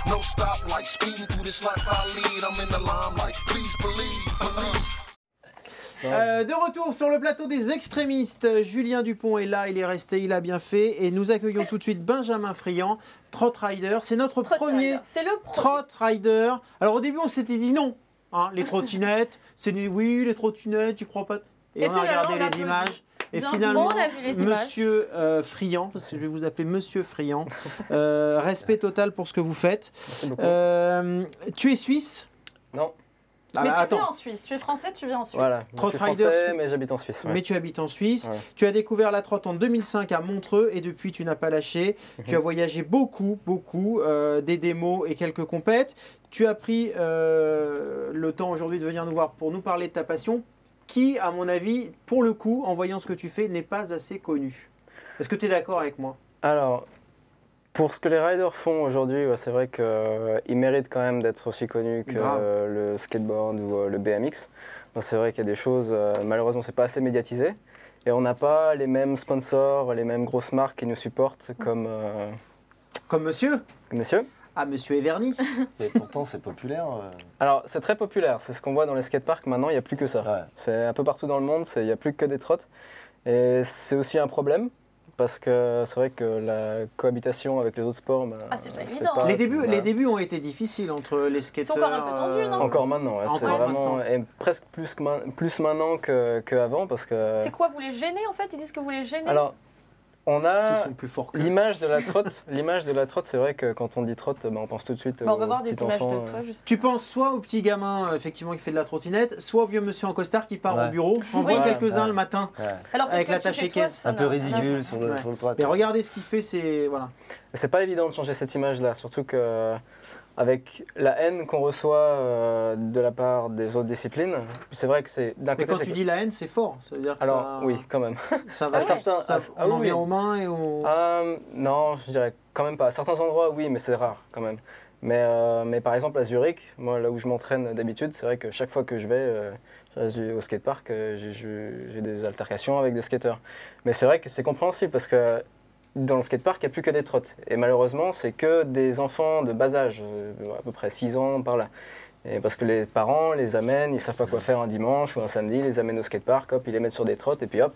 No stoplight, speeding through this life I lead. I'm in the limelight, please believe, believe. De retour sur le plateau des extrémistes, Julien Dupont est là, il est resté, il a bien fait. Et nous accueillons tout de suite Benjamin Friand, Trot Rider. C'est notre premier Trot Rider. Alors au début on s'était dit non, hein, les trottinettes, c'est dit oui les trottinettes, tu crois pas. Et on a regardé les images. Et finalement, Monsieur Friand, parce que je vais vous appeler Monsieur Friand, respect total pour ce que vous faites. Tu es suisse? Non. Ah mais tu vis en Suisse, tu es français, tu vis en Suisse. Voilà, je suis français, mais j'habite en Suisse. Ouais. Mais tu habites en Suisse. Ouais. Tu as découvert la trotte en 2005 à Montreux et depuis tu n'as pas lâché. Tu as voyagé beaucoup, des démos et quelques compètes. Tu as pris le temps aujourd'hui de venir nous voir pour nous parler de ta passion qui, à mon avis, pour le coup, en voyant ce que tu fais, n'est pas assez connue. Est-ce que tu es d'accord avec moi? Alors, pour ce que les riders font aujourd'hui, ouais, c'est vrai qu'ils méritent quand même d'être aussi connus que le skateboard ou le BMX. C'est vrai qu'il y a des choses, malheureusement, c'est pas assez médiatisé. Et on n'a pas les mêmes sponsors, les mêmes grosses marques qui nous supportent comme... Comme monsieur? Monsieur. Ah, monsieur Everny. Et pourtant, c'est populaire. Alors, c'est très populaire. C'est ce qu'on voit dans les skateparks. Maintenant, il n'y a plus que ça. Ouais. C'est un peu partout dans le monde. Il n'y a plus que des trottes. Et c'est aussi un problème. Parce que c'est vrai que la cohabitation avec les autres sports, c'est pas évident. Les débuts ont été difficiles entre les skateurs. C'est encore un peu tendu, non? Encore maintenant, ouais, c'est vraiment presque plus maintenant qu'avant parce que. C'est quoi, vous les gênez en fait? Ils disent que vous les gênez. Alors, on a l'image de la trotte. L'image de la trotte, c'est vrai que quand on dit trotte, on pense tout de suite on va voir aux des petits images enfants. de toi, justement. Tu penses soit au petit gamin effectivement qui fait de la trottinette, soit au vieux monsieur en costard qui part au bureau. On voit quelques-uns le matin avec l'attaché caisse. Un peu ridicule sur le toit. Mais regardez ce qu'il fait, c'est voilà. C'est pas évident de changer cette image-là, surtout que avec la haine qu'on reçoit de la part des autres disciplines, c'est vrai que c'est d'un côté. Mais quand tu dis la haine, c'est fort. Ça veut dire que alors oui, quand même. Ça va. On en vient aux mains et aux. Non, je dirais quand même pas. À certains endroits, oui, mais c'est rare quand même. Mais par exemple à Zurich, moi là où je m'entraîne d'habitude, c'est vrai que chaque fois que je vais au skatepark, j'ai des altercations avec des skateurs. Mais c'est vrai que c'est compréhensible parce que dans le skatepark, il n'y a plus que des trottes. Et malheureusement, c'est que des enfants de bas âge, à peu près 6 ans par là. Et parce que les parents les amènent, ils ne savent pas quoi faire un dimanche ou un samedi, ils les amènent au skatepark, hop, ils les mettent sur des trottes et puis hop.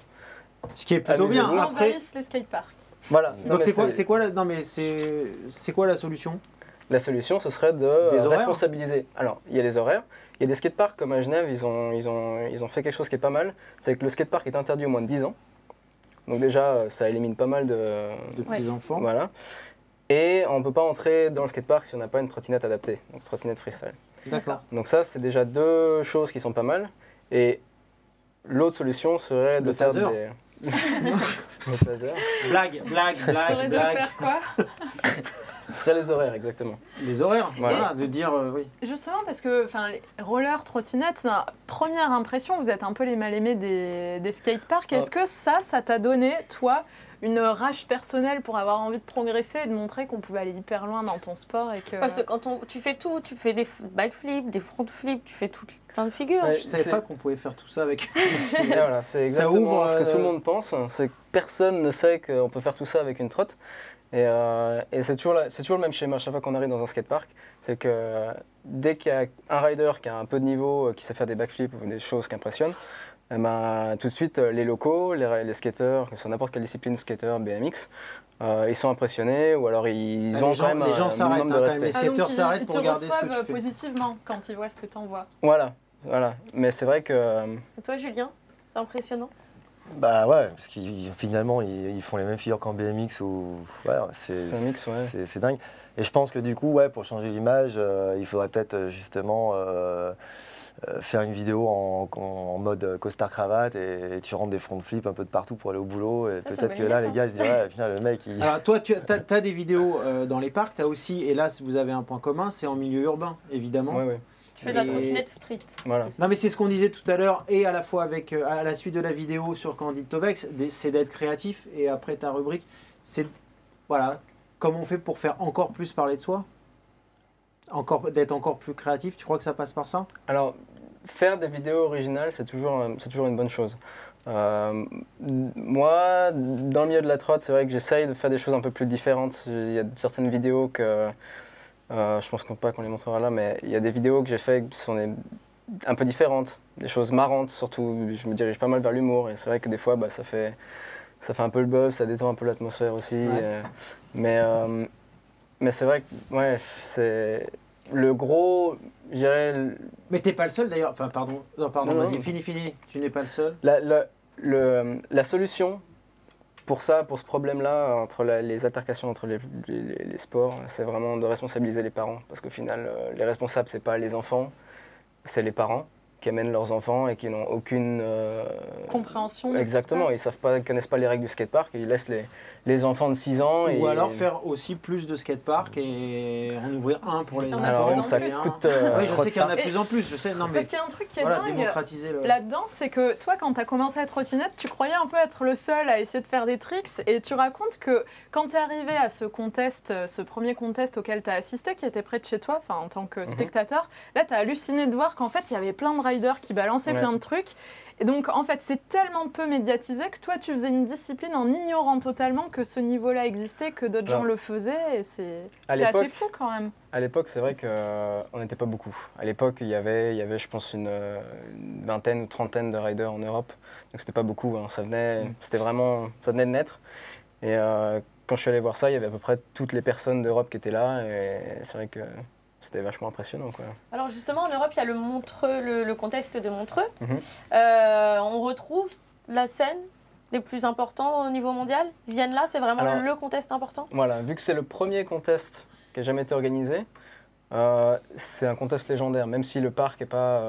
Ce qui est plutôt bien. Ils envahissent les skateparks. Voilà. Donc c'est quoi la solution? La solution, ce serait de responsabiliser. Alors, il y a les horaires. Il y a des skateparks comme à Genève, ils ont fait quelque chose qui est pas mal. C'est que le skatepark est interdit au moins de 10 ans. Donc déjà, ça élimine pas mal de petits-enfants. Voilà. Et on ne peut pas entrer dans le skatepark si on n'a pas une trottinette adaptée, donc trottinette freestyle. D'accord. Donc ça, c'est déjà deux choses qui sont pas mal. Et l'autre solution serait de faire des... Blague. De faire quoi? Ce serait les horaires, exactement. Les horaires, voilà, de dire oui. Justement, parce que les rollers, trottinettes, première impression, vous êtes un peu les mal-aimés des skateparks. Est-ce que ça t'a donné, toi, une rage personnelle pour avoir envie de progresser et de montrer qu'on pouvait aller hyper loin dans ton sport et que... Parce que quand tu fais tout, tu fais des backflips, des front flips, tu fais plein de figures. Ouais, je savais pas qu'on pouvait faire tout ça avec... Voilà, c'est exactement ce que tout le monde pense. C'est que personne ne sait qu'on peut faire tout ça avec une trotte. Et c'est toujours le même schéma à chaque fois qu'on arrive dans un skatepark. C'est que dès qu'il y a un rider qui a un peu de niveau, qui sait faire des backflips ou des choses qui impressionnent, tout de suite les locaux, les skateurs, que ce soit n'importe quelle discipline, skater, BMX, ils sont impressionnés ou alors ils ont quand même un minimum de respect. Les skateurs s'arrêtent pour regarder ce que tu fais. Ils te reçoivent positivement quand ils voient ce que tu envoies. Voilà. Mais c'est vrai que... Et toi Julien, c'est impressionnant? Bah ouais, parce qu'ils finalement ils font les mêmes figures qu'en BMX ou c'est dingue. Et je pense que du coup pour changer l'image, il faudrait peut-être justement faire une vidéo en mode costard cravate et tu rentres des front flips un peu de partout pour aller au boulot et peut-être que là les gars ils se disent au final le mec il... Alors toi tu as des vidéos dans les parcs, tu as aussi, et là vous avez un point commun, c'est en milieu urbain évidemment. Oui. Tu fais de la trottinette street. Voilà. Non mais c'est ce qu'on disait tout à l'heure et à la fois avec à la suite de la vidéo sur Candide Tovex, c'est d'être créatif et après ta rubrique, c'est voilà, comment on fait pour faire encore plus parler de soi, d'être encore plus créatif, tu crois que ça passe par ça? Alors, faire des vidéos originales, c'est toujours une bonne chose. Moi, dans le milieu de la trotte, c'est vrai que j'essaye de faire des choses un peu plus différentes. Il y a certaines vidéos Je pense pas qu'on les montrera là, mais il y a des vidéos que j'ai faites qui sont un peu différentes, des choses marrantes surtout. Je me dirige pas mal vers l'humour et c'est vrai que des fois bah, ça fait un peu le buzz, ça détend un peu l'atmosphère aussi. Mais c'est vrai que ouais, c'est le gros, je dirais. Mais t'es pas le seul d'ailleurs. Enfin pardon, non, vas-y, fini. Tu n'es pas le seul. La solution pour ça, pour ce problème-là, entre les altercations entre les sports, c'est vraiment de responsabiliser les parents. Parce qu'au final, les responsables, c'est pas les enfants, c'est les parents qui amènent leurs enfants et qui n'ont aucune compréhension. Exactement, ils connaissent pas les règles du skatepark et ils laissent les enfants de 6 ans. Ou alors faire aussi plus de skateparks et en ouvrir un pour les enfants. Alors ça coûte. Oui, je sais qu'il y en a de plus en plus. Je sais, non, mais parce qu'il y a un truc qui est dingue le... là-dedans, c'est que toi, quand tu as commencé à être trottinette, tu croyais un peu être le seul à essayer de faire des tricks et tu racontes que quand tu es arrivé à ce premier contest auquel tu as assisté, qui était près de chez toi, en tant que spectateur, là, tu as halluciné de voir qu'en fait, il y avait plein de riders qui balançaient plein de trucs. Et donc, en fait, c'est tellement peu médiatisé que toi, tu faisais une discipline en ignorant totalement que ce niveau-là existait, que d'autres gens le faisaient. Et c'est assez fou quand même. À l'époque, c'est vrai qu'on n'était pas beaucoup. À l'époque, il y avait, je pense, une vingtaine ou trentaine de riders en Europe. Donc, c'était pas beaucoup. Hein. Ça venait de naître. Et quand je suis allé voir ça, il y avait à peu près toutes les personnes d'Europe qui étaient là. Et c'est vrai que c'était vachement impressionnant, quoi. Alors justement, en Europe, il y a le contest de Montreux. On retrouve la scène les plus importants au niveau mondial. Viennent là, c'est vraiment le contest important. Voilà, vu que c'est le premier contest qui a jamais été organisé, c'est un contest légendaire. Même si le parc est pas,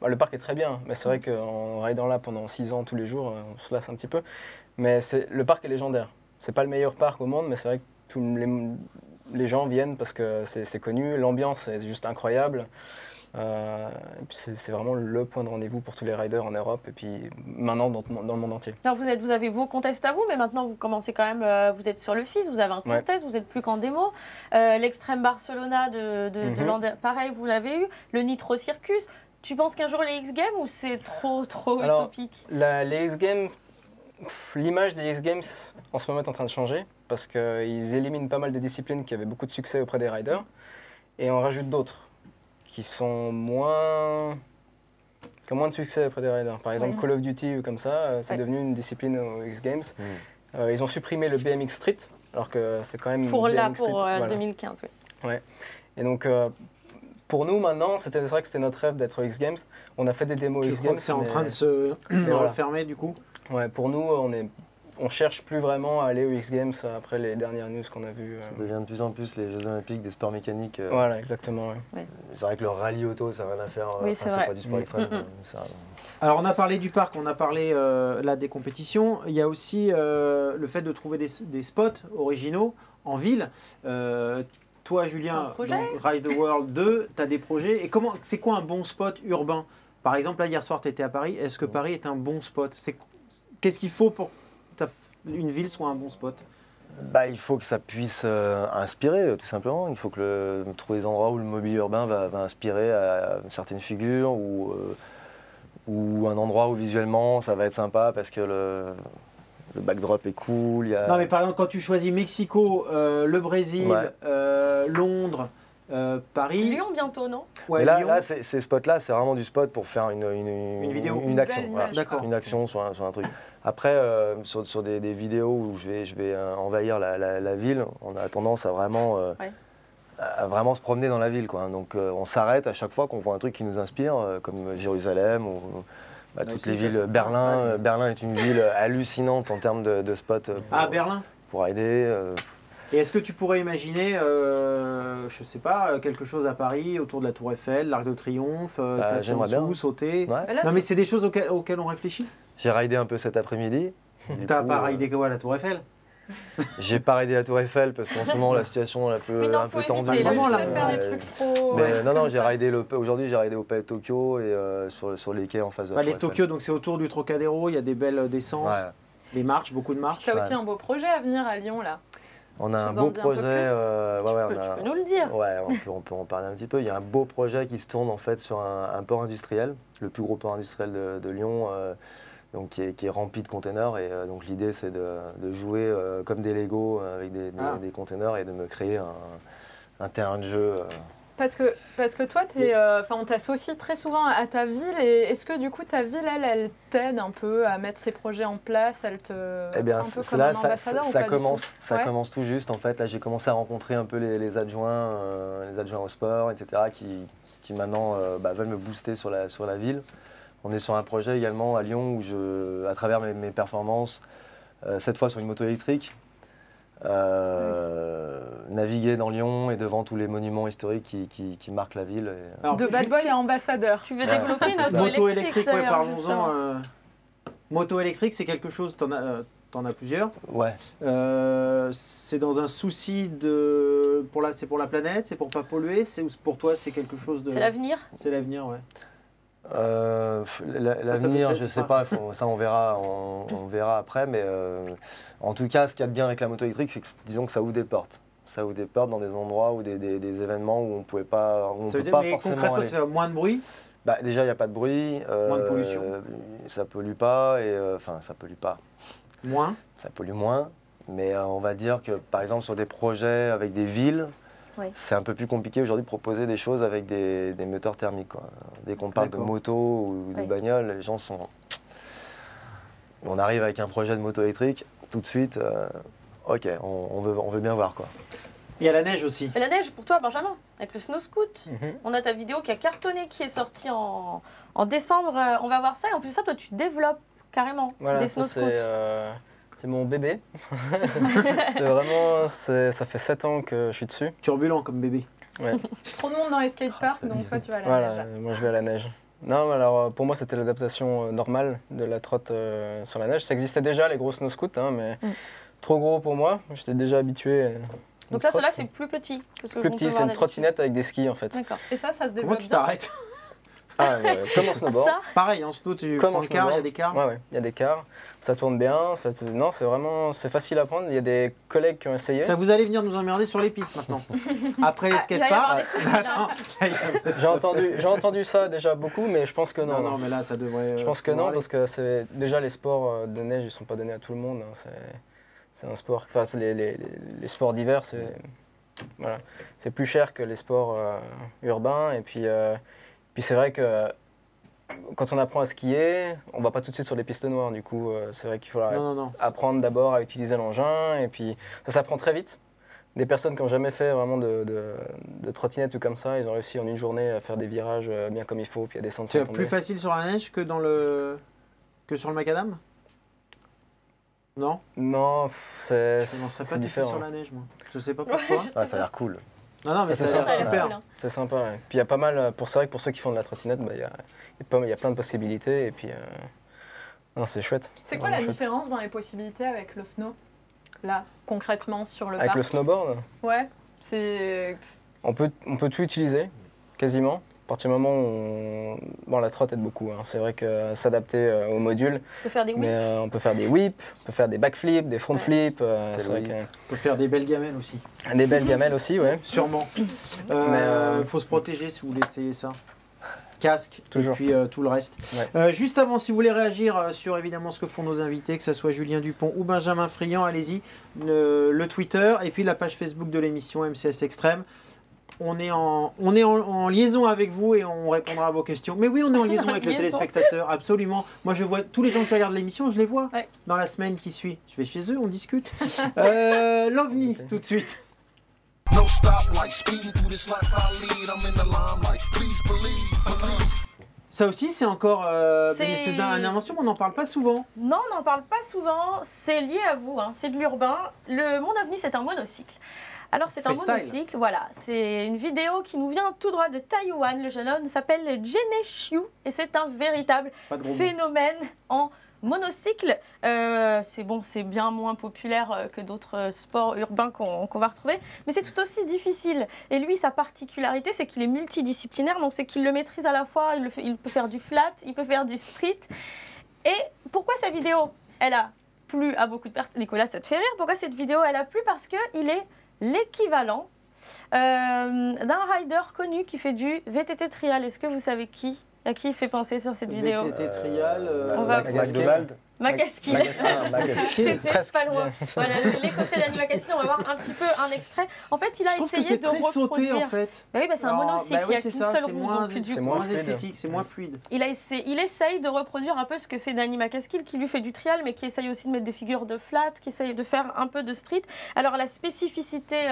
le parc est très bien, mais c'est vrai qu'en ridant là pendant 6 ans tous les jours, on se lasse un petit peu. Mais le parc est légendaire. C'est pas le meilleur parc au monde, mais c'est vrai que tous les gens viennent parce que c'est connu, l'ambiance est juste incroyable. Et puis c'est vraiment le point de rendez-vous pour tous les riders en Europe et puis maintenant dans le monde entier. Alors vous avez vos contests à vous, mais maintenant vous commencez quand même, vous êtes sur le FIS, vous avez un contest, vous n'êtes plus qu'en démo. L'Extreme Barcelona de l'an dernier, pareil, vous l'avez eu. Le Nitro Circus. Tu penses qu'un jour les X-Games ou c'est trop utopique? Les X-Games, l'image des X-Games en ce moment est en train de changer parce qu'ils éliminent pas mal de disciplines qui avaient beaucoup de succès auprès des riders et on rajoute d'autres qui sont moins de succès auprès des riders. Par exemple, Call of Duty ou comme ça, c'est devenu une discipline aux X-Games. Ils ont supprimé le BMX Street, alors que c'est quand même pour BMX Street, 2015, oui. Ouais. Et donc, pour nous maintenant, c'est vrai que c'était notre rêve d'être aux X-Games. On a fait des démos aux X-Games. Tu crois que c'est en train de se refermer du coup? Ouais, pour nous, on cherche plus vraiment à aller aux X-Games après les dernières news qu'on a vues. Ça devient de plus en plus les Jeux Olympiques des sports mécaniques. Voilà, exactement. Ouais. C'est vrai que le rallye auto, ça n'a rien à faire. Oui, c'est vrai. Pas du sport extrême. Alors, on a parlé du parc, on a parlé là des compétitions. Il y a aussi le fait de trouver des spots originaux en ville. Toi, Julien, donc, Ride the World 2, tu as des projets. Et c'est quoi un bon spot urbain? Par exemple, là, hier soir, tu étais à Paris. Est-ce que Paris est un bon spot? Qu'est-ce qu'il faut pour une ville soit un bon spot? Il faut que ça puisse inspirer, tout simplement. Il faut trouver des endroits où le mobilier urbain va inspirer à certaines figures ou un endroit où visuellement ça va être sympa parce que le backdrop est cool. Non, mais par exemple, quand tu choisis Mexico, le Brésil, Londres, Paris. Lyon bientôt, non? Ouais, mais là ces spots-là, c'est vraiment du spot pour faire une vidéo, une action. D'accord. Une action sur un truc. Après, sur des vidéos où je vais envahir la ville, on a tendance à vraiment se promener dans la ville, quoi. Donc on s'arrête à chaque fois qu'on voit un truc qui nous inspire, comme Jérusalem ou toutes les villes. Berlin est une ville hallucinante en termes de spots Berlin pour aider. Et est-ce que tu pourrais imaginer, je sais pas, quelque chose à Paris, autour de la Tour Eiffel, l'Arc de Triomphe, passer en dessous, sauter? Non, mais c'est des choses auxquelles on réfléchit. J'ai ridé un peu cet après-midi. T'as pas ridé quoi, la Tour Eiffel? J'ai pas raidé la Tour Eiffel parce qu'en ce moment la situation est un peu tendue. Non, j'ai raidé aujourd'hui, j'ai raidé au Palais de Tokyo et sur les quais en face de la Tour les Eiffel. Tokyo, donc c'est autour du Trocadéro, il y a des belles descentes, des marches, beaucoup de marches. Tu as aussi un beau projet à venir à Lyon là. On a un beau projet. Tu peux nous le dire. Ouais, on peut en parler un petit peu. Il y a un beau projet qui se tourne en fait sur un port industriel, le plus gros port industriel de Lyon. Donc qui est rempli de containers et donc l'idée c'est de jouer comme des Lego avec des containers et de me créer un terrain de jeu. Parce que toi, on t'associe très souvent à ta ville. Et est-ce que du coup, ta ville, elle t'aide un peu à mettre ces projets en place? Elle te Eh bien, un peu comme un ambassadeur ou pas du tout? Ça commence tout juste. En fait, là, j'ai commencé à rencontrer un peu les adjoints au sport, etc., qui maintenant veulent me booster sur la ville. On est sur un projet également à Lyon où à travers mes performances, cette fois sur une moto électrique, naviguer dans Lyon et devant tous les monuments historiques qui marquent la ville. Alors, de bad boy à ambassadeur. Tu veux développer une moto électrique, parlons-en. Moto électrique, c'est quelque chose, t'en as plusieurs. Ouais. C'est dans un souci c'est pour la planète, c'est pour pas polluer, pour toi c'est quelque chose de... C'est l'avenir. C'est l'avenir, ouais. L'avenir, je sais pas, ça on verra après, mais en tout cas, ce qu'il y a de bien avec la moto électrique, c'est que disons que ça ouvre des portes. Ça ouvre des portes dans des endroits ou des événements où on pouvait pas, peut pas forcément aller. C'est moins de bruit. Déjà, il n'y a pas de bruit. Moins de pollution. Ça pollue pas ça pollue pas. Moins. Ça pollue moins, mais on va dire que par exemple sur des projets avec des villes. Oui. C'est un peu plus compliqué aujourd'hui de proposer des choses avec des moteurs thermiques, quoi. Dès qu'on parle de moto ou de bagnole, les gens sont... On arrive avec un projet de moto électrique, tout de suite, ok, on veut bien voir, quoi. Il y a la neige aussi. Et la neige pour toi, Benjamin, avec le snow scoot. On a ta vidéo qui a cartonné, qui est sortie en décembre. On va voir ça. Et en plus de ça, toi, tu développes carrément des snow scoots. C'est mon bébé. Vraiment, ça fait 7 ans que je suis dessus. Turbulent comme bébé. Ouais. Trop de monde dans les skateparks, donc toi tu vas à la neige. Moi je vais à la neige. Non, alors pour moi c'était l'adaptation normale de la trotte sur la neige. Ça existait déjà les gros snow scoots, mais trop gros pour moi. J'étais déjà habitué. Donc là, cela c'est plus petit. Plus petit, c'est une trottinette avec des skis en fait. D'accord. Et ça se développe. Comment tu t'arrêtes? Comme en snowboard. Pareil, en snow, tu prends le car, il y a des cars. Ouais, il y a des cars. Ça tourne bien. Non, c'est facile à prendre. Il y a des collègues qui ont essayé. Vous allez venir nous emmerder sur les pistes maintenant. Après les skateparks. J'ai entendu ça déjà beaucoup, mais je pense que non. Non, mais là, ça devrait. Je pense que non, parce que déjà les sports de neige, ils sont pas donnés à tout le monde. C'est un sport. Enfin, les sports d'hiver, c'est plus cher que les sports urbains. Et puis c'est vrai que quand on apprend à skier, on va pas tout de suite sur les pistes noires. Du coup, c'est vrai qu'il faut apprendre d'abord à utiliser l'engin. Et puis, ça s'apprend très vite. Des personnes qui n'ont jamais fait vraiment de trottinette ou comme ça, ils ont réussi en une journée à faire des virages bien comme il faut, puis à descendre sans tomber. C'est plus facile sur la neige que sur le macadam? Non? Non, c'est je ne lancerais pas différent. Sur la neige, moi. Je sais pas pourquoi. Ça a l'air cool. Non, mais ça a l'air super. C'est sympa, ouais. Puis il y a pas mal, c'est vrai que pour ceux qui font de la trottinette, il y a plein de possibilités et puis c'est chouette. C'est quoi la différence dans les possibilités avec le snow? Là, concrètement, sur le parc? Avec le snowboard? Ouais, c'est... On peut tout utiliser, quasiment. À partir du moment où la trotte aide beaucoup. C'est vrai que s'adapter au module. On peut faire des whips. Mais on peut faire des whips, on peut faire des backflips, des front flips. On peut faire des belles gamelles aussi. Des belles gamelles aussi, ouais. Sûrement. Faut se protéger si vous voulez essayer ça. Casque, toujours. Et puis tout le reste. Ouais. Juste avant, si vous voulez réagir sur évidemment ce que font nos invités, que ce soit Julien Dupont ou Benjamin Friand, allez-y. Le Twitter et puis la page Facebook de l'émission MCS Extrême. On est en liaison avec vous et on répondra à vos questions. Mais oui, on est en liaison avec le téléspectateur, absolument. Moi, je vois tous les gens qui regardent l'émission, je les vois dans la semaine qui suit. Je vais chez eux, on discute. L'OVNI, tout de suite. No stoplight, speeding through this life I lead. I'm in the limelight. Please believe. Ça aussi, c'est encore une espèce d'invention, mais on n'en parle pas souvent. Non, on n'en parle pas souvent. C'est lié à vous, c'est de l'urbain. Mon OVNI, c'est un monocycle. Alors c'est un monocycle, voilà, c'est une vidéo qui nous vient tout droit de Taïwan. Le jeune homme s'appelle Jene Xiu et c'est un véritable phénomène en monocycle. C'est bien moins populaire que d'autres sports urbains qu'on va retrouver, mais c'est tout aussi difficile. Et lui, sa particularité, c'est qu'il est multidisciplinaire, donc c'est qu'il le maîtrise à la fois, il peut faire du flat, il peut faire du street. Et pourquoi sa vidéo, elle a plu à beaucoup de personnes? Nicolas, ça te fait rire? Pourquoi cette vidéo, elle a plu? Parce qu'il est l'équivalent d'un rider connu qui fait du VTT trial. Est-ce que vous savez à qui il fait penser sur cette vidéo? VTT trial, McDonald's. Macaskill. T'étais pas loin. Voilà, l'écossais d'Annie Macaskill, on va voir un petit peu un extrait. En fait, il a essayé de reproduire... sauté, en fait. Bah oui, bah c'est un monocycle, il y a qu'une seule roue. C'est moins esthétique, c'est moins fluide. Il essaye de reproduire un peu ce que fait Danny Macaskill, qui lui fait du trial, mais qui essaye aussi de mettre des figures de flat, qui essaye de faire un peu de street. Alors, la spécificité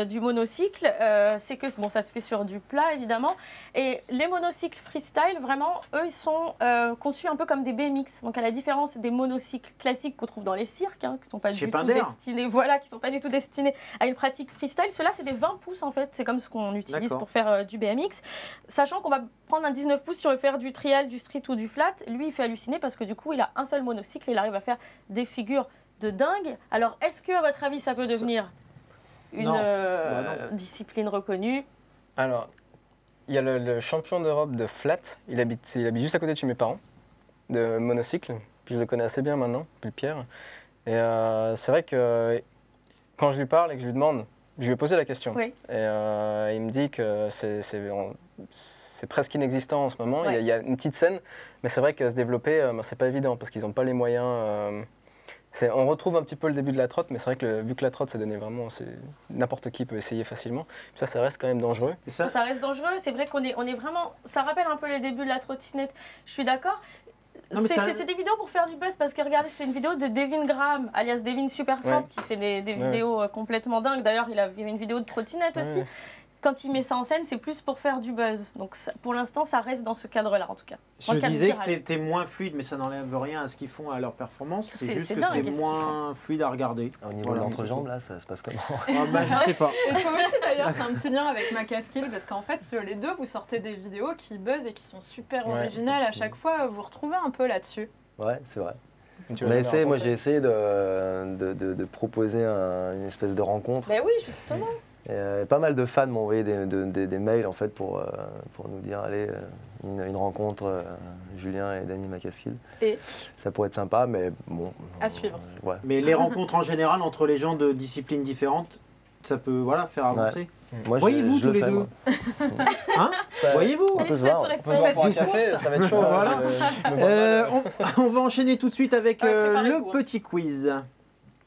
du monocycle, c'est que bon, ça se fait sur du plat, évidemment. Et les monocycles freestyle, vraiment, eux, ils sont conçus un peu comme des BMX. Donc, à la différence des monocycles classiques qu'on trouve dans les cirques, hein, qui ne sont pas du tout destinés, voilà, qui sont pas du tout destinés à une pratique freestyle. Ceux-là, c'est des 20 pouces en fait. C'est comme ce qu'on utilise pour faire du BMX. Sachant qu'on va prendre un 19 pouces si on veut faire du trial, du street ou du flat. Lui, il fait halluciner parce que du coup, il a un seul monocycle et il arrive à faire des figures de dingue. Alors, est-ce que, à votre avis, ça peut devenir une discipline reconnue? Alors, il y a le champion d'Europe de flat. Il habite juste à côté de chez mes parents, de monocycle. Puis je le connais assez bien maintenant, puis le Pierre. Et c'est vrai que quand je lui parle et que je lui demande, je lui ai posé la question. Oui. Et il me dit que c'est presque inexistant en ce moment. Ouais. Il y a une petite scène, mais c'est vrai que se développer, c'est pas évident parce qu'ils n'ont pas les moyens. On retrouve un petit peu le début de la trotte, mais c'est vrai que vu que la trotte, c'est donné vraiment, n'importe qui peut essayer facilement. Puis ça reste quand même dangereux. Ça reste dangereux. C'est vrai qu'on est vraiment. Ça rappelle un peu les débuts de la trottinette. Je suis d'accord. C'est des vidéos pour faire du buzz parce que regardez, c'est une vidéo de Devin Graham, alias Devin Supertramp, qui fait des vidéos complètement dingues. D'ailleurs, il avait une vidéo de trottinette aussi. Quand il met ça en scène, c'est plus pour faire du buzz. Donc pour l'instant, ça reste dans ce cadre-là en tout cas. Je disais que c'était moins fluide, mais ça n'enlève rien à ce qu'ils font, à leur performance. C'est juste que c'est moins fluide à regarder. Au niveau de l'entrejambe, là, ça se passe comment? Je sais pas. Et toi aussi d'ailleurs, tu as un petit lien avec Macaskill, parce qu'en fait, les deux, vous sortez des vidéos qui buzzent et qui sont super originales à chaque fois. Vous retrouvez un peu là-dessus. Ouais, c'est vrai. Moi, j'ai essayé de proposer une espèce de rencontre. Ben oui, justement. Et, pas mal de fans m'ont envoyé des mails en fait pour nous dire allez, une rencontre Julien et Danny Macaskill. Et ça pourrait être sympa, mais bon. À suivre. Ouais. Mais les rencontres en général entre les gens de disciplines différentes, ça peut faire avancer. Moi, voyez-vous tous les deux hein? Voyez-vous? On peut se voir. On peut se voir pour un café, ça va être chaud. Voilà. On va enchaîner tout de suite avec le petit quiz.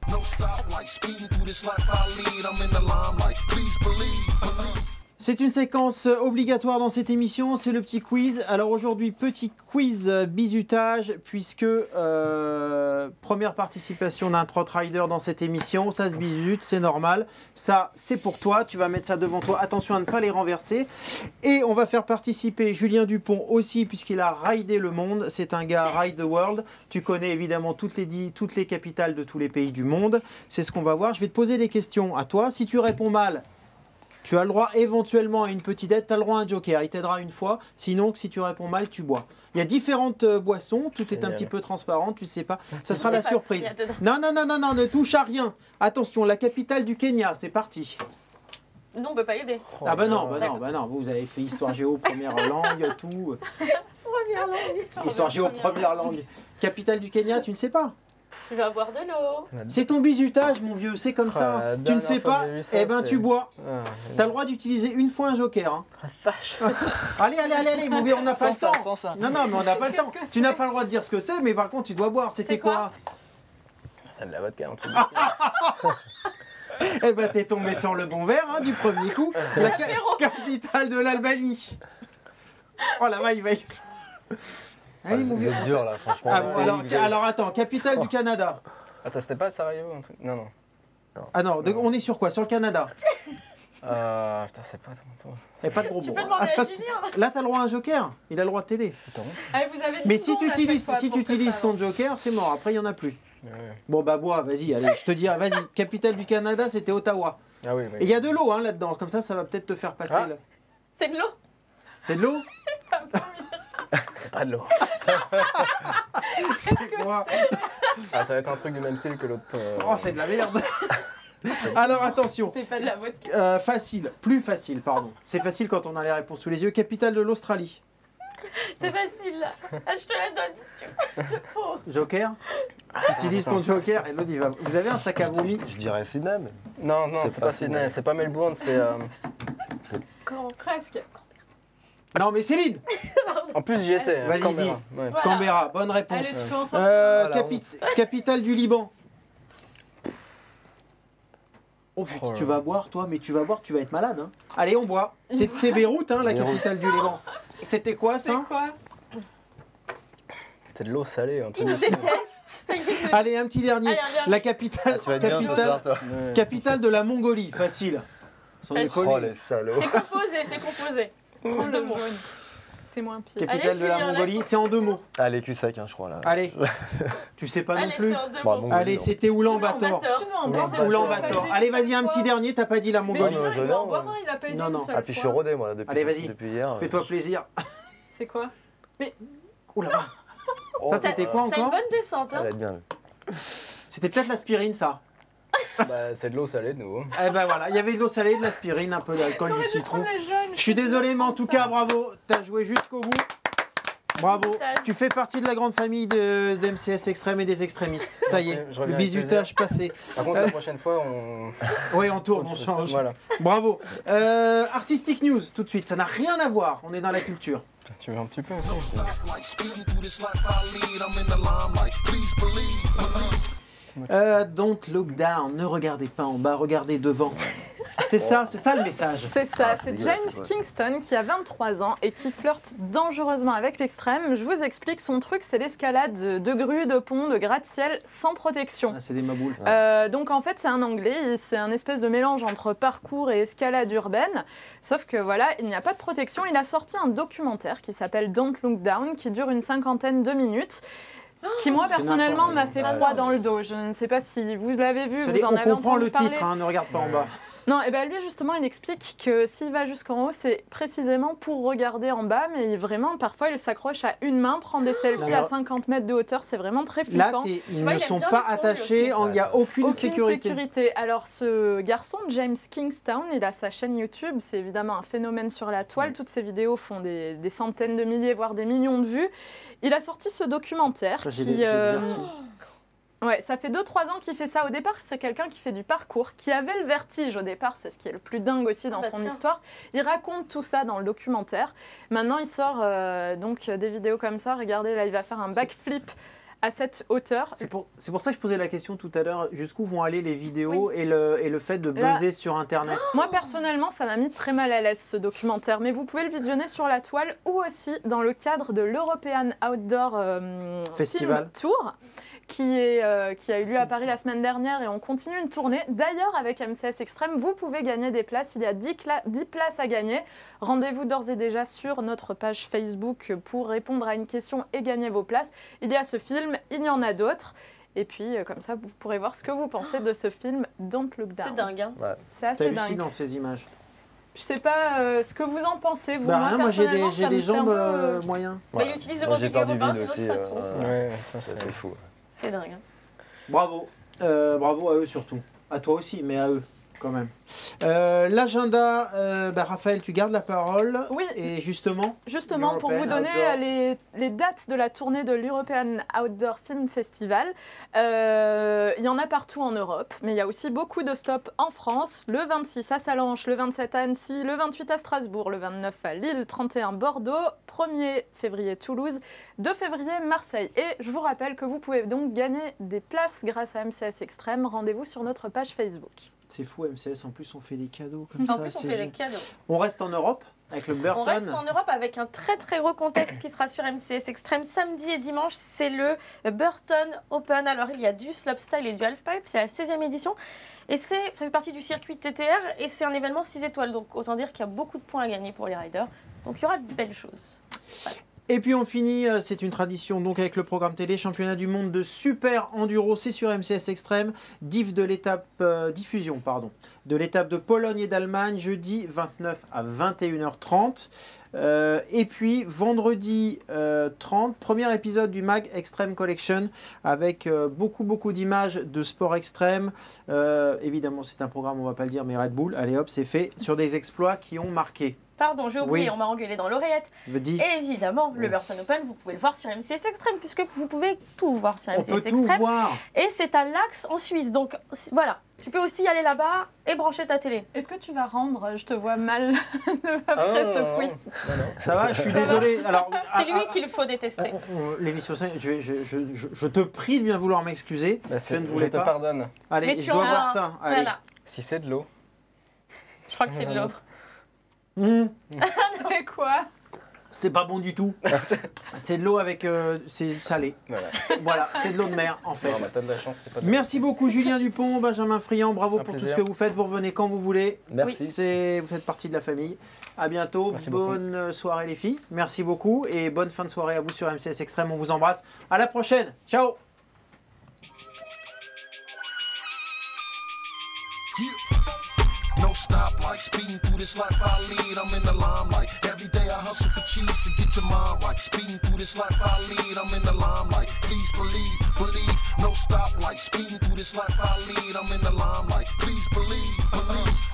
No stoplight, speeding through this life I lead. I'm in the limelight, please believe. C'est une séquence obligatoire dans cette émission, c'est le petit quiz. Alors aujourd'hui, petit quiz bizutage, puisque première participation d'un trot rider dans cette émission, ça se bizute, c'est normal. Ça, c'est pour toi, tu vas mettre ça devant toi, attention à ne pas les renverser. Et on va faire participer Julien Dupont aussi, puisqu'il a ridé le monde. C'est un gars Ride the World. Tu connais évidemment toutes les capitales de tous les pays du monde. C'est ce qu'on va voir. Je vais te poser des questions à toi. Si tu réponds mal, tu as le droit éventuellement à une petite aide, tu as le droit à un joker, il t'aidera une fois, sinon si tu réponds mal, tu bois. Il y a différentes boissons, tout est un petit peu transparent, tu ne sais pas, ça sera la surprise. Non, ne touche à rien. Attention, la capitale du Kenya, c'est parti. Non, on ne peut pas aider. Ah bah non, vous avez fait histoire géo, première langue, tout. Première langue, histoire géo, première langue. Capitale du Kenya, tu ne sais pas? Tu vas boire de l'eau. C'est ton bizutage, mon vieux, c'est comme ça. Tu ne sais pas, tu bois. T'as le droit d'utiliser une fois un joker. Hein. Vache. Allez, mon vieux, on n'a pas le temps. Non, mais on n'a pas le temps. Tu n'as pas le droit de dire ce que c'est, mais par contre, tu dois boire. C'était quoi? C'est de la vodka, un truc. Eh ben, t'es tombé sur le bon verre du premier coup. La capitale de l'Albanie. Oh là-bas, il va... Vous êtes dur là, franchement. Alors attends, capitale du Canada. Attends, c'était pas Sarajevo un truc? Non. Ah non, on est sur quoi? Sur le Canada? Putain, c'est pas trop. Et pas de gros mots. Tu peux demander à Julien. Là, t'as le droit à un joker. Il a le droit de t'aider. Mais si tu utilises ton joker, c'est mort. Après, il n'y en a plus. Bon, bah bois, vas-y, allez, je te dis, vas-y. Capitale du Canada, c'était Ottawa. Ah oui. Et il y a de l'eau là-dedans. Comme ça va peut-être te faire passer. Ah. C'est de l'eau. C'est de l'eau? C'est pas de l'eau. C'est quoi? Ça va être un truc du même style que l'autre. Oh, c'est de la merde. Alors attention. C'est pas de la vodka. Plus facile, pardon. C'est facile quand on a les réponses sous les yeux. Capitale de l'Australie. C'est facile là. Je te la donne si tu veux. Joker. Tu utilises ton joker et l'autre il va. Vous avez un sac à vomi? Je dirais Sydney. Mais... Non, c'est pas Sydney. C'est pas Melbourne, c'est. Presque. Non, mais Céline. En plus, j'y étais. Vas-y, Canberra. dis. Ouais. Voilà. Canberra, bonne réponse. Allez, tu peux en sortir. Capitale du Liban. Oh putain, Oh là tu là. vas boire, toi, mais tu vas boire, tu vas être malade. Hein. Allez, on boit. C'est Beyrouth, hein, la Beyrouth. capitale du Liban. C'était quoi, C'est ça? quoi? C'est de l'eau salée, un Il truc nous de ça. déteste. Ça y est. Allez, un petit dernier. Allez, un dernier. La capitale, Ah, tu vas être bien ce soir, toi. Ouais. capitale de la Mongolie. Facile. Sans Facile. déconner. Oh, les salauds. C'est composé, c'est composé. Prends Deux le mots. jaune. C'est moins pire. Capitale Allez, de la Julien, Mongolie, là, c'est en 2 mots. Ah, les culs secs, hein, je crois, là. Allez. Tu sais pas non Allez, plus. c'est en deux Bon, mots. Mongolie, Allez, non. c'était Oulan-Bator. Oulan-Bator. Tu dois en boire un. Oulan-Bator. Allez, vas-y, un petit dernier. T'as pas dit la Mais Mongolie. non, Julien, je il doit en l'ai, boire ouais. un, il a pas aidé Non, une non. seule Ah, puis je suis fois. rodé, moi, là, Allez, depuis, vas-y. depuis hier. Fais-toi plaisir. C'est quoi? Ouh là là. Oh, Ça, c'était quoi T'as une encore? bonne descente, Elle hein. va être bien. C'était peut-être l'aspirine, ça. Bah, c'est de l'eau salée, de nouveau. Eh ben voilà, il y avait de l'eau salée, de l'aspirine, un peu d'alcool, du T'aurais dû citron. prendre les jaunes. Je suis désolé, mais en tout cas, bravo. T'as joué jusqu'au bout. Bravo. Félicitations. Tu fais partie de la grande famille d'MCS Extrême et des extrémistes. Ça y est, Je le reviens avec bizutage passé. Par contre, la prochaine fois, on. Oui, on tourne, on change. Voilà. Bravo. Artistic News, tout de suite. Ça n'a rien à voir. On est dans la culture. Tu veux un petit peu aussi? Like speeding through this life I lead, I'm in the limelight. Please believe. Don't look down. Ne regardez pas en bas, regardez devant. C'est ça le message. C'est ça, c'est c'est dégueulasse, James c'est vrai. Kingston qui a 23 ans et qui flirte dangereusement avec l'extrême. Je vous explique, son truc c'est l'escalade de grues, de ponts, de gratte-ciel sans protection. Ah, c'est des maboules. Donc en fait c'est un anglais, et c'est un espèce de mélange entre parcours et escalade urbaine. Sauf que voilà, il n'y a pas de protection. Il a sorti un documentaire qui s'appelle Don't Look Down, qui dure une cinquantaine de minutes. Qui moi C'est personnellement n'importe m'a fait quoi. froid dans le dos. Je ne sais pas si vous l'avez vu, vous en On avez comprend entendu le parler. titre, hein, ne regarde pas en bas. Non, et ben lui justement, il explique que s'il va jusqu'en haut, c'est précisément pour regarder en bas, mais vraiment, parfois, il s'accroche à une main, prend des selfies à 50 mètres de hauteur, c'est vraiment très Là, flippant. ils vois, ne il aime sont bien pas les ponts, lui attachés, aussi. il n'y a aucune Aucune sécurité. Alors ce garçon, James Kingston, il a sa chaîne YouTube, c'est évidemment un phénomène sur la toile, toutes ses vidéos font des centaines de milliers, voire des millions de vues. Il a sorti ce documentaire Ça, j'ai qui... des vertiges. Ouais, ça fait 2-3 ans qu'il fait ça. Au départ, c'est quelqu'un qui fait du parcours, qui avait le vertige au départ, c'est ce qui est le plus dingue aussi dans son tiens. histoire. Il raconte tout ça dans le documentaire. Maintenant, il sort donc des vidéos comme ça. Regardez, là, il va faire un backflip à cette hauteur. C'est pour ça que je posais la question tout à l'heure, jusqu'où vont aller les vidéos et le fait de Là- buzzer sur Internet. Moi, personnellement, ça m'a mis très mal à l'aise, ce documentaire. Mais vous pouvez le visionner sur la toile ou aussi dans le cadre de l'European Outdoor Festival. Film Tour, qui a eu lieu à Paris la semaine dernière et on continue une tournée. D'ailleurs, avec MCS Extrême, vous pouvez gagner des places. Il y a 10 places à gagner. Rendez-vous d'ores et déjà sur notre page Facebook pour répondre à une question et gagner vos places. Il y a ce film, il y en a d'autres. Et puis, comme ça, vous pourrez voir ce que vous pensez de ce film Don't Look Down. C'est dingue, hein. C'est T'as assez vu dingue. dans ces images? Je sais pas ce que vous en pensez. Vous, Bah moi, rien, moi j'ai personnellement, des ça me fait un jambes peu- moyens. Bah, il utilise le Moi, j'ai peur du mobilier vide urbain aussi. d'une autre façon. Ouais, ça, Ça, c'est. c'est fou. C'est dingue, hein. Bravo. Bravo à eux surtout. À toi aussi, mais à eux quand même. L'agenda, Raphaël, tu gardes la parole. Oui. Et justement, Justement, pour vous European donner Outdoor. les dates de la tournée de l'European Outdoor Film Festival, il y en a partout en Europe, mais il y a aussi beaucoup de stops en France, le 26 à Sallanches, le 27 à Annecy, le 28 à Strasbourg, le 29 à Lille, 31 Bordeaux, 1er février Toulouse, 2 février Marseille. Et je vous rappelle que vous pouvez donc gagner des places grâce à MCS Extrême. Rendez-vous sur notre page Facebook. c'est fou MCS, en plus on fait des cadeaux comme En ça. plus, on c'est fait des génial. cadeaux. On reste en Europe avec le On reste Burton. en Europe avec un très très gros contest qui sera sur MCS Extrême samedi et dimanche. C'est le Burton Open. Alors il y a du slopestyle et du halfpipe. C'est la 16e édition. Et ça fait partie du circuit TTR et c'est un événement 6 étoiles. Donc autant dire qu'il y a beaucoup de points à gagner pour les riders. Donc il y aura de belles choses. Et puis on finit, c'est une tradition donc avec le programme télé, championnat du monde de super enduro, c'est sur MCS Extrême, diffusion de l'étape de Pologne et d'Allemagne, jeudi 29 à 21h30. Et puis vendredi 30, premier épisode du MAG Extreme Collection avec beaucoup d'images de sport extrême. Évidemment c'est un programme, on va pas le dire, mais Red Bull, allez hop, c'est fait, sur des exploits qui ont marqué. Pardon, j'ai oublié, Oui. on m'a engueulé dans l'oreillette. Dis, Et évidemment, le Burton Open, vous pouvez le voir sur MCS Extrême puisque vous pouvez tout voir sur on MCS peut tout Extrême. voir. Et c'est à l'Axe en Suisse. Donc voilà, Tu peux aussi aller là-bas et brancher ta télé. Est-ce que tu vas rendre? Je te vois mal après ce quiz. Non. Ça va, je suis désolé. Alors, c'est lui qu'il faut détester. L'émission 5, je te prie de bien vouloir m'excuser. Je te pardonne. Allez, je dois voir ça. Allez. Voilà. Si c'est de l'eau. Je crois que c'est de l'eau. C'est quoi? C'était pas bon du tout. C'est de l'eau avec... c'est salé. Voilà, c'est de l'eau de mer en fait. Non, t'as de la chance, pas de... Merci beaucoup Julien Dupont, Benjamin Friand, bravo pour tout ce que vous faites. Vous revenez quand vous voulez. Merci. Vous faites partie de la famille. À bientôt. Bonne soirée les filles. Merci beaucoup et bonne fin de soirée à vous sur MCS Extrême. On vous embrasse. À la prochaine. Ciao. No stop like speeding through this life I lead. I'm in the limelight. Every day I hustle for cheese to get your mind right. Speeding through this life I lead. I'm in the limelight. Please believe. No stop like speeding through this life I lead. I'm in the limelight. Please believe.